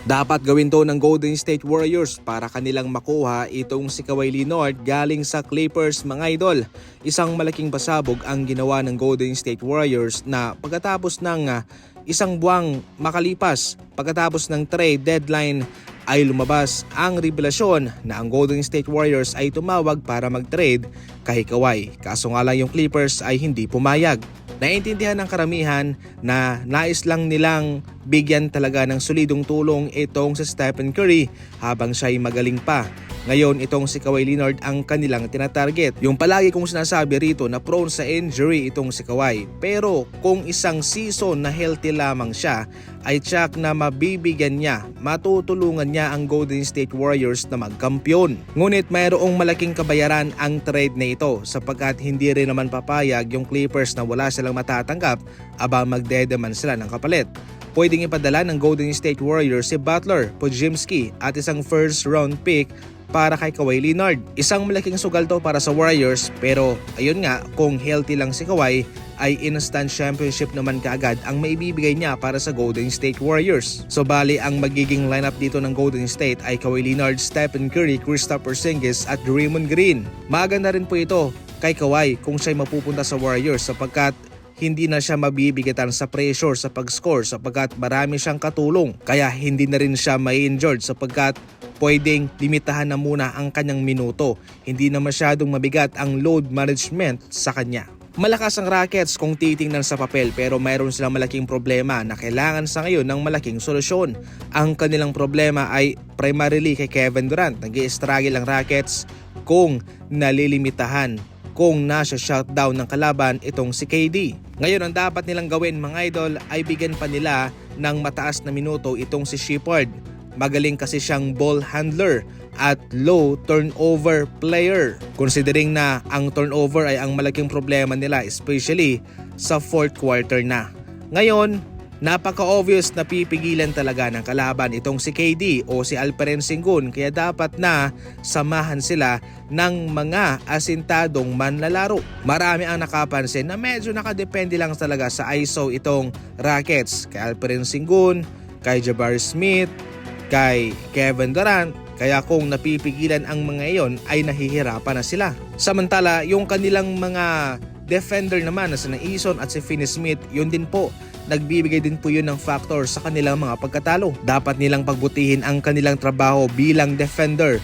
Dapat gawin to ng Golden State Warriors para kanilang makuha itong si Kawhi Leonard galing sa Clippers mga idol. Isang malaking pasabog ang ginawa ng Golden State Warriors na pagkatapos ng isang buwang makalipas, pagkatapos ng trade deadline ay lumabas ang revelasyon na ang Golden State Warriors ay tumawag para mag-trade kay Kawhi. Kaso nga lang yung Clippers ay hindi pumayag. Naiintindihan ng karamihan na nais lang nilang bigyan talaga ng solidong tulong itong si Stephen Curry habang siya ay magaling pa. Ngayon itong si Kawhi Leonard ang kanilang tinatarget. Yung palagi kong sinasabi rito na prone sa injury itong si Kawhi. Pero kung isang season na healthy lamang siya ay tsak na mabibigyan niya, matutulungan niya ang Golden State Warriors na magkampiyon. Ngunit mayroong malaking kabayaran ang trade na ito sapagkat hindi rin naman papayag yung Clippers na wala silang matatanggap aba magdedeman sila ng kapalit. Pwedeng ipadala ng Golden State Warriors si Butler, Podziemski at isang first round pick para kay Kawhi Leonard. Isang malaking sugal to para sa Warriors pero ayun nga kung healthy lang si Kawhi ay instant championship naman kaagad ang maibibigay niya para sa Golden State Warriors. So bali ang magiging lineup dito ng Golden State ay Kawhi Leonard, Stephen Curry, Kristaps Porzingis at Draymond Green. Maganda rin po ito kay Kawhi kung siya'y mapupunta sa Warriors sapagkat hindi na siya mabibigatan sa pressure sa pag-score sapagkat marami siyang katulong. Kaya hindi na rin siya ma-injured sapagkat pwedeng limitahan na muna ang kanyang minuto. Hindi na masyadong mabigat ang load management sa kanya. Malakas ang Rockets kung titingnan sa papel pero mayroon silang malaking problema na kailangan sa ngayon ng malaking solusyon. Ang kanilang problema ay primarily kay Kevin Durant. Nag-i-struggle ang Rockets kung nalilimitahan, kung nasa shutdown ng kalaban itong si KD. Ngayon ang dapat nilang gawin mga idol ay bigyan pa nila ng mataas na minuto itong si Shepherd. Magaling kasi siyang ball handler at low turnover player. Considering na ang turnover ay ang malaking problema nila especially sa fourth quarter na. Ngayon, napaka-obvious na pipigilan talaga ng kalaban itong si KD o si Alperen Sengun kaya dapat na samahan sila ng mga asintadong manlalaro. Marami ang nakapansin na medyo nakadepende lang talaga sa ISO itong Rockets kay Alperen Sengun, kay Jabari Smith, kay Kevin Durant. Kaya kung napipigilan ang mga iyon ay nahihirapan na sila. Samantala yung kanilang mga defender naman na si Eason at si Finney-Smith, yun din po nagbibigay din po yun ng factor sa kanilang mga pagkatalo. Dapat nilang pagbutihin ang kanilang trabaho bilang defender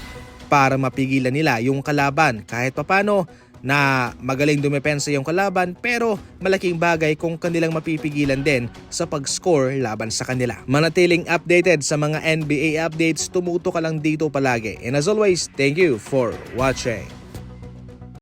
para mapigilan nila yung kalaban. Kahit papano na magaling dumepensa yung kalaban pero malaking bagay kung kanilang mapipigilan din sa pag-score laban sa kanila. Manatiling updated sa mga NBA updates, tumuto ka lang dito palagi. And as always, thank you for watching.